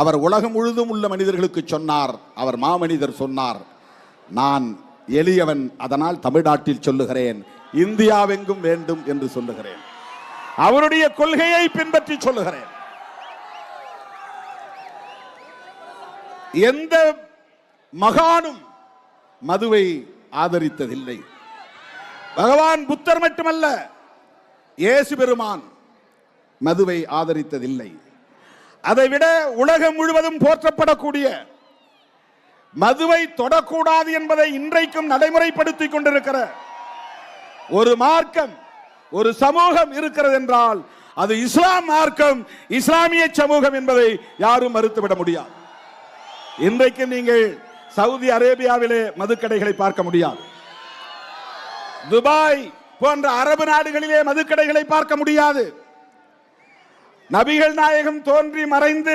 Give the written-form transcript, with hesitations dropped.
அவர் உலகம் முழுதும் உள்ள மனிதர்களுக்கு சொன்னார். அவர் மாமனிதர் சொன்னார், நான் எளியவன், அதனால் தமிழ்நாட்டில் சொல்லுகிறேன், இந்தியாவெங்கும் வேண்டும் என்று சொல்லுகிறேன். அவருடைய கொள்கையை பின்பற்றி சொல்லுகிறேன். எந்த மகானும் மதுவை ஆதரித்ததில்லை. பகவான் புத்தர் மட்டுமல்ல, இயேசு பெருமான் மதுவை ஆதரித்ததில்லை. அதைவிட உலகம் முழுவதும் போற்றப்படக்கூடிய மதுவை தொடக்கூடாது என்பதை இன்றைக்கும் நடைமுறைப்படுத்திக் கொண்டிருக்கிற ஒரு மார்க்கம், ஒரு சமூகம் இருக்கிறது என்றால் அது இஸ்லாம் மார்க்கம், இஸ்லாமிய சமூகம் என்பதை யாரும் மறுத்துவிட முடியாது. இன்றைக்கு நீங்கள் சவுதி அரேபியாவிலே மதுக்கடைகளை பார்க்க முடியாது. துபாய் போன்ற அரபு நாடுகளிலே மதுக்கடைகளை பார்க்க முடியாது. நபிகள் நாயகம் தோன்றி மறைந்து